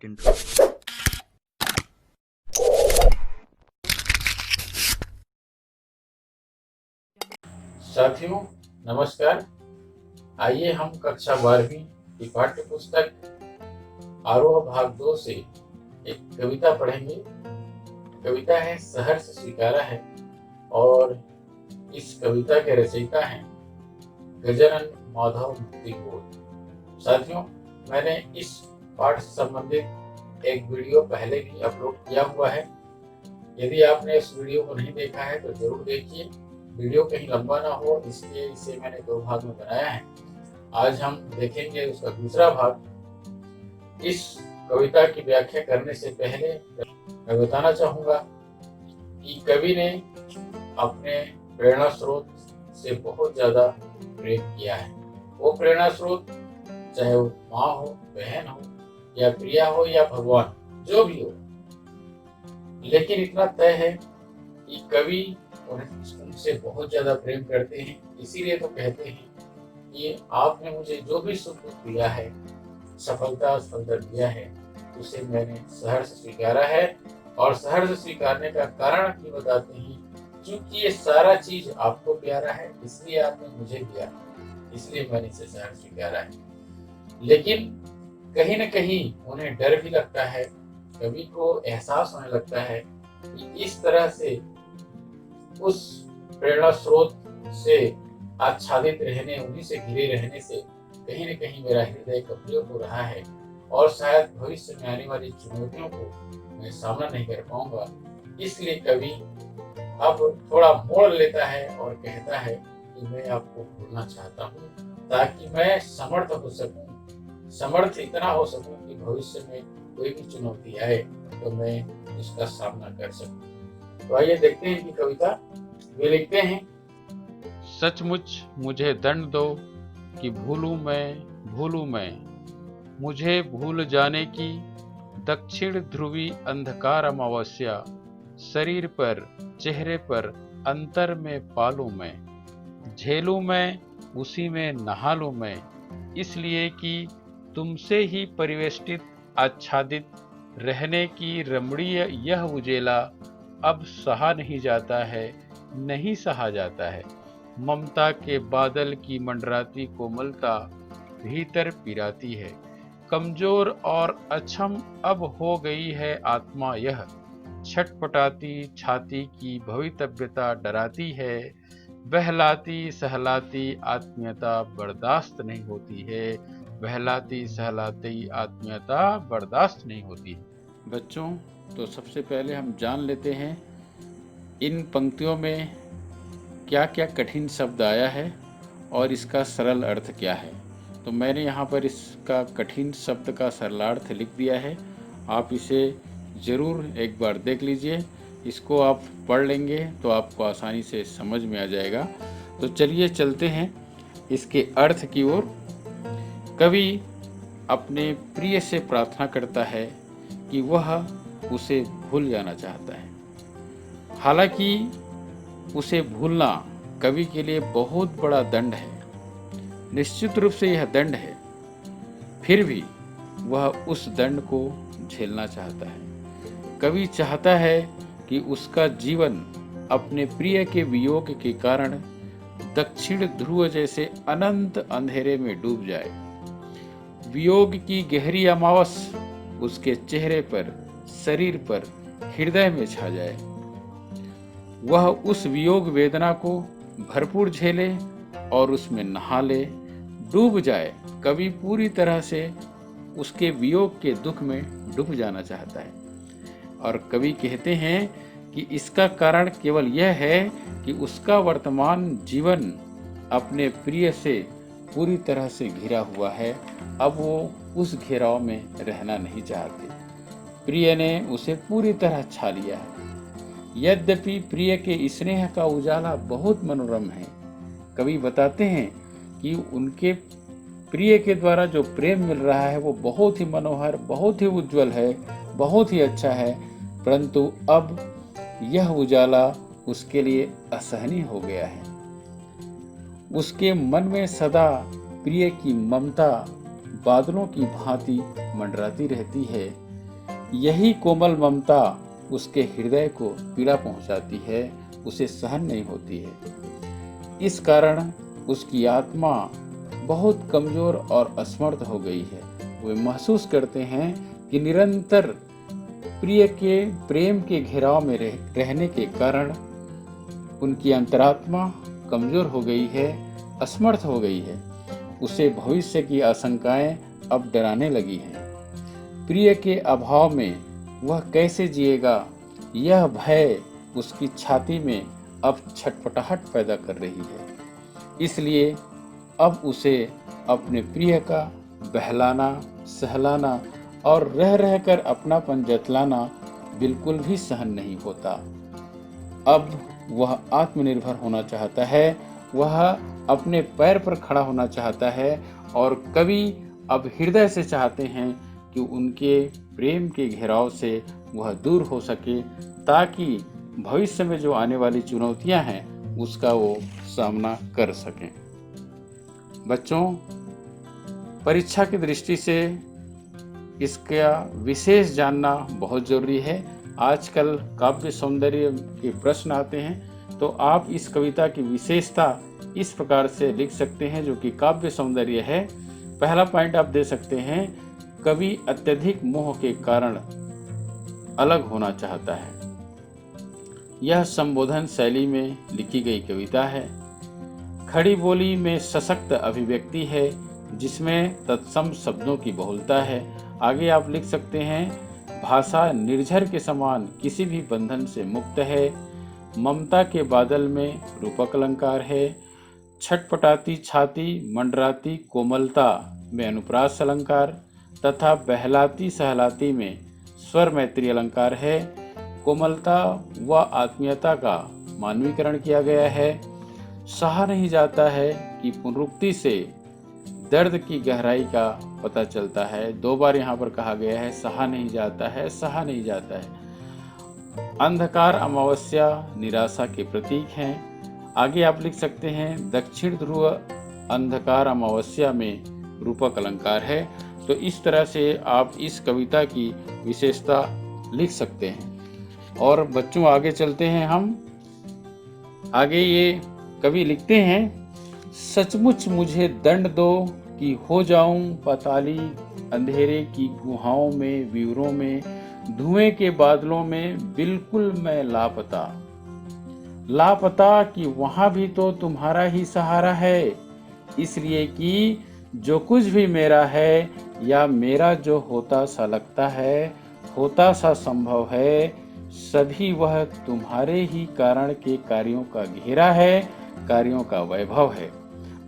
quick intro. साथियों नमस्कार। आइए हम कक्षा 12वीं की पाठ्य पुस्तक आरोह भाग 2 से एक कविता पढ़ेंगे। कविता है सहर्ष स्वीकारा है और इस कविता के रचयिता हैं गजानन माधव मुक्तिबोध। साथियों, मैंने इस पाठ से संबंधित एक वीडियो पहले भी अपलोड किया हुआ है। यदि आपने इस वीडियो को नहीं देखा है तो जरूर देखिए। वीडियो कहीं लंबा ना हो इसलिए इसे मैंने 2 भाग में बनाया है। आज हम देखेंगे उसका दूसरा भाग। इस कविता की व्याख्या करने से पहले मैं बताना चाहूंगा कि कवि ने अपने प्रेरणा स्रोत से बहुत ज्यादा प्रेम किया है। वो प्रेरणा स्रोत चाहे वो माँ हो, बहन हो या प्रिया हो या भगवान, जो भी हो, लेकिन इतना तय है कि कवि उनसे बहुत ज्यादा प्रेम करते हैं। इसीलिए तो कहते हैं कि आपने मुझे जो भी सुख दिया है, सफलता दिया है, उसे मैंने सहर्ष स्वीकारा है। और सहर्ष स्वीकारने का कारण भी बताते हैं, क्योंकि ये सारा चीज आपको प्यारा है, इसलिए आपने मुझे दिया, इसलिए मैंने इसे सहर्ष स्वीकारा है। लेकिन कहीं न कहीं उन्हें डर भी लगता है। कवि को एहसास होने लगता है कि इस तरह से उस प्रेरणा स्रोत से आच्छादित रहने, उन्हीं से घिरे रहने से कहीं न कहीं मेरा हृदय कमजोर हो रहा है और शायद भविष्य में आने वाली चुनौतियों को मैं सामना नहीं कर पाऊंगा। इसलिए कवि अब थोड़ा मोड़ लेता है और कहता है कि मैं आपको भूलना चाहता हूँ ताकि मैं समर्थ हो सकूं, समर्थ इतना हो सकूं कि भविष्य में कोई भी चुनौती आए तो मैं उसका सामना कर सकूं। तो आइए देखते हैं कि कविता वे लिखते हैं। सचमुच मुझे दंड दो कि भूलूं मैं, मुझे भूल जाने की दक्षिण ध्रुवी अंधकार अमावस्या, शरीर पर चेहरे पर अंतर में पालूं मैं, झेलूं मैं उसी में नहा लूं मैं, इसलिए कि तुमसे ही परिवेष्टित आच्छादित रहने की रमणीय यह उजेला अब सहा नहीं जाता है, नहीं सहा जाता है। ममता के बादल की मंडराती कोमलता भीतर पिराती है, कमजोर और अक्षम अब हो गई है आत्मा यह, छटपटाती छाती की भवितव्यता डराती है, बहलाती सहलाती आत्मीयता बर्दाश्त नहीं होती है, बहलाती सहलाती आत्मीयता बर्दाश्त नहीं होती है। बच्चों, तो सबसे पहले हम जान लेते हैं इन पंक्तियों में क्या क्या कठिन शब्द आया है और इसका सरल अर्थ क्या है। तो मैंने यहाँ पर इसका कठिन शब्द का सरलार्थ लिख दिया है। आप इसे ज़रूर एक बार देख लीजिए। इसको आप पढ़ लेंगे तो आपको आसानी से समझ में आ जाएगा। तो चलिए चलते हैं इसके अर्थ की ओर। कवि अपने प्रिय से प्रार्थना करता है कि वह उसे भूल जाना चाहता है। हालांकि उसे भूलना कवि के लिए बहुत बड़ा दंड है, निश्चित रूप से यह दंड है, फिर भी वह उस दंड को झेलना चाहता है। कवि चाहता है कि उसका जीवन अपने प्रिय के वियोग के कारण दक्षिण ध्रुव जैसे अनंत अंधेरे में डूब जाए। वियोग की गहरी अमावस उसके चेहरे पर, शरीर पर, हृदय में छा जाए। वह उस वियोग वेदना को भरपूर झेले और उसमें नहा ले, डूब जाए। कवि पूरी तरह से उसके वियोग के दुख में डूब जाना चाहता है। और कवि कहते हैं कि इसका कारण केवल यह है कि उसका वर्तमान जीवन अपने प्रिय से पूरी तरह से घिरा हुआ है। अब वो उस घेराव में रहना नहीं चाहते। प्रिय ने उसे पूरी तरह छा लिया है। यद्यपि प्रिय के स्नेह का उजाला बहुत मनोरम है। कवि बताते हैं कि उनके प्रिय के द्वारा जो प्रेम मिल रहा है वो बहुत ही मनोहर, बहुत ही उज्जवल है, बहुत ही अच्छा है, परंतु अब यह उजाला उसके लिए असहनीय हो गया है। उसके मन में सदा प्रिय की ममता बादलों की भांति मंडराती रहती है, यही कोमल ममता उसके हृदय को पीड़ा पहुंचाती है, उसे सहन नहीं होती है। इस कारण उसकी आत्मा बहुत कमजोर और असमर्थ हो गई है। वे महसूस करते हैं कि निरंतर प्रिय के प्रेम के घेराव में रहने के कारण उनकी अंतरात्मा कमजोर हो गई है, असमर्थ हो गई है। उसे भविष्य की आशंकाएं अब डराने लगी हैं। प्रिय के अभाव में वह कैसे जिएगा, यह भय उसकी छाती में अब छटपटाहट पैदा कर रही है। इसलिए अब उसे अपने प्रिय का बहलाना, सहलाना और रह रहकर अपनापन जतलाना बिल्कुल भी सहन नहीं होता। अब वह आत्मनिर्भर होना चाहता है, वह अपने पैर पर खड़ा होना चाहता है और कवि अब हृदय से चाहते हैं कि उनके प्रेम के घेराव से वह दूर हो सके, ताकि भविष्य में जो आने वाली चुनौतियां हैं उसका वो सामना कर सकें। बच्चों, परीक्षा की दृष्टि से इसका विशेष जानना बहुत जरूरी है। आजकल काव्य सौंदर्य के प्रश्न आते हैं, तो आप इस कविता की विशेषता इस प्रकार से लिख सकते हैं जो कि काव्य सौंदर्य है। पहला पॉइंट आप दे सकते हैं, कवि अत्यधिक मोह के कारण अलग होना चाहता है। यह संबोधन शैली में लिखी गई कविता है। खड़ी बोली में सशक्त अभिव्यक्ति है, जिसमें तत्सम शब्दों की बहुलता है। आगे आप लिख सकते हैं, भाषा निर्झर के समान किसी भी बंधन से मुक्त है। ममता के बादल में रूपक अलंकार है। छटपटाती छाती मंडराती कोमलता में अनुप्रास अलंकार तथा बहलाती सहलाती में स्वर मैत्री अलंकार है। कोमलता व आत्मीयता का मानवीकरण किया गया है। सहा नहीं जाता है कि पुनरुक्ति से दर्द की गहराई का पता चलता है। दो बार यहाँ पर कहा गया है, सहा नहीं जाता है, सहा नहीं जाता है। अंधकार अमावस्या निराशा के प्रतीक हैं। आगे आप लिख सकते हैं, दक्षिण ध्रुव अंधकार अमावस्या में रूपक अलंकार है। तो इस तरह से आप इस कविता की विशेषता लिख सकते हैं। और बच्चों, आगे चलते हैं हम। आगे ये कवि लिखते हैं, सचमुच मुझे दंड दो कि हो जाऊं पाताली, अंधेरे की गुहाओं में, विवरों में, धुएं के बादलों में, बिल्कुल मैं लापता। लापता कि वहां भी तो तुम्हारा ही सहारा है, इसलिए कि जो कुछ भी मेरा है या मेरा जो होता सा लगता है, होता सा संभव है, सभी वह तुम्हारे ही कारण के कार्यों का घेरा है, कार्यों का वैभव है।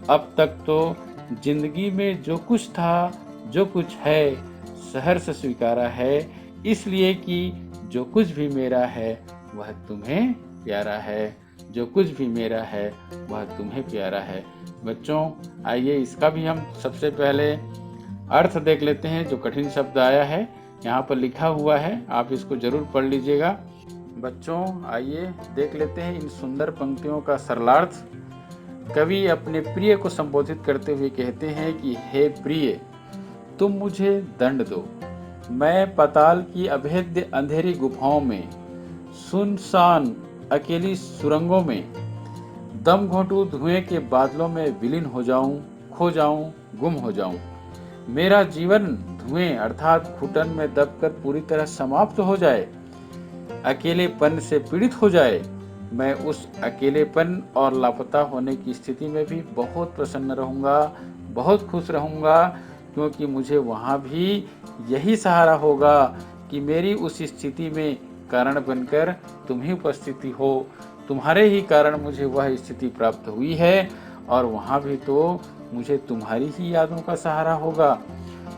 अब तक तो जिंदगी में जो कुछ था, जो कुछ है, सहर्ष स्वीकारा है, इसलिए कि जो कुछ भी मेरा है वह तुम्हें प्यारा है, जो कुछ भी मेरा है वह तुम्हें प्यारा है। बच्चों, आइए इसका भी हम सबसे पहले अर्थ देख लेते हैं। जो कठिन शब्द आया है यहाँ पर लिखा हुआ है, आप इसको जरूर पढ़ लीजिएगा। बच्चों, आइए देख लेते हैं इन सुंदर पंक्तियों का सरलार्थ। कवि अपने प्रिय को संबोधित करते हुए कहते हैं कि हे प्रिय, तुम मुझे दंड दो। मैं पाताल की अभेद्य अंधेरी गुफाओं में, सुनसान अकेली सुरंगों में, दम घोंटू धुएं के बादलों में विलीन हो जाऊं, खो जाऊं, गुम हो जाऊं। मेरा जीवन धुएं अर्थात घुटन में दबकर पूरी तरह समाप्त हो जाए, अकेलेपन से पीड़ित हो जाए। मैं उस अकेलेपन और लापता होने की स्थिति में भी बहुत प्रसन्न रहूंगा, बहुत खुश रहूंगा, क्योंकि मुझे वहां भी यही सहारा होगा कि मेरी उस स्थिति में कारण बनकर तुम ही उपस्थिति हो। तुम्हारे ही कारण मुझे वह स्थिति प्राप्त हुई है और वहां भी तो मुझे तुम्हारी ही यादों का सहारा होगा।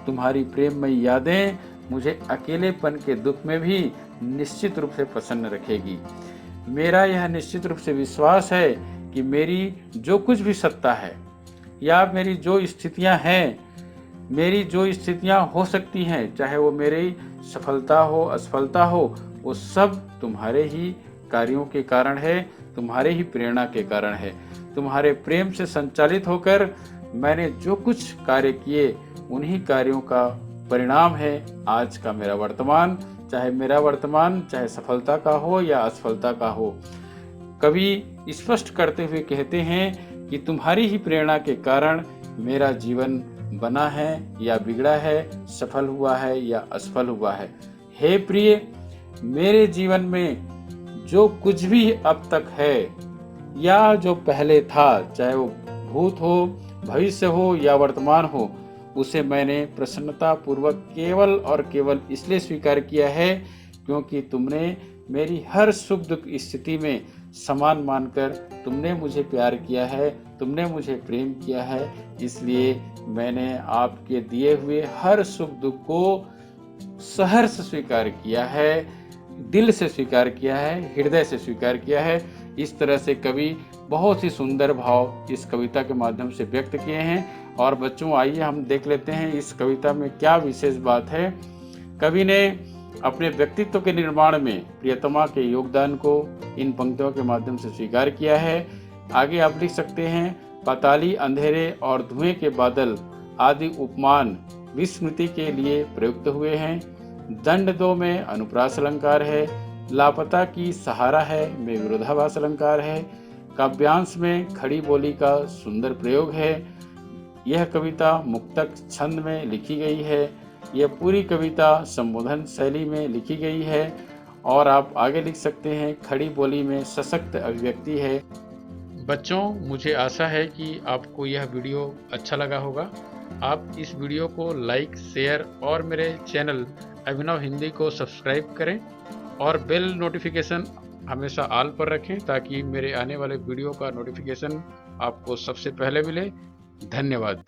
तुम्हारी प्रेममयी यादें मुझे अकेलेपन के दुख में भी निश्चित रूप से प्रसन्न रखेगी। मेरा यह निश्चित रूप से विश्वास है कि मेरी जो कुछ भी सत्ता है या मेरी जो स्थितियां हैं, मेरी जो स्थितियां हो सकती हैं, चाहे वो मेरी सफलता हो, असफलता हो, वो सब तुम्हारे ही कार्यों के कारण है, तुम्हारे ही प्रेरणा के कारण है। तुम्हारे प्रेम से संचालित होकर मैंने जो कुछ कार्य किए, उन्हीं कार्यों का परिणाम है आज का मेरा वर्तमान, चाहे सफलता का हो या असफलता का हो। कवि स्पष्ट करते हुए कहते हैं कि तुम्हारी ही प्रेरणा के कारण मेरा जीवन बना है या बिगड़ा है, सफल हुआ है या असफल हुआ है। हे प्रिय, मेरे जीवन में जो कुछ भी अब तक है या जो पहले था, चाहे वो भूत हो, भविष्य हो या वर्तमान हो, उसे मैंने प्रसन्नता पूर्वक केवल और केवल इसलिए स्वीकार किया है क्योंकि तुमने मेरी हर सुख दुख स्थिति में समान मानकर तुमने मुझे प्यार किया है, तुमने मुझे प्रेम किया है। इसलिए मैंने आपके दिए हुए हर सुख दुख को सहर्ष स्वीकार किया है, दिल से स्वीकार किया है, हृदय से स्वीकार किया है। इस तरह से कवि बहुत ही सुंदर भाव इस कविता के माध्यम से व्यक्त किए हैं। और बच्चों, आइए हम देख लेते हैं इस कविता में क्या विशेष बात है। कवि ने अपने व्यक्तित्व के निर्माण में प्रियतमा के योगदान को इन पंक्तियों के माध्यम से स्वीकार किया है। आगे आप लिख सकते हैं, पाताली अंधेरे और धुएं के बादल आदि उपमान विस्मृति के लिए प्रयुक्त हुए हैं। दंड दो में अनुप्रास अलंकार है, लापता की सहारा है में विरोधाभास अलंकार है, काव्यांश में खड़ी बोली का सुंदर प्रयोग है। यह कविता मुक्तक छंद में लिखी गई है। यह पूरी कविता संबोधन शैली में लिखी गई है। और आप आगे लिख सकते हैं, खड़ी बोली में सशक्त अभिव्यक्ति है। बच्चों, मुझे आशा है कि आपको यह वीडियो अच्छा लगा होगा। आप इस वीडियो को लाइक, शेयर और मेरे चैनल अभिनव हिंदी को सब्सक्राइब करें और बेल नोटिफिकेशन हमेशा ऑल पर रखें ताकि मेरे आने वाले वीडियो का नोटिफिकेशन आपको सबसे पहले मिले। धन्यवाद।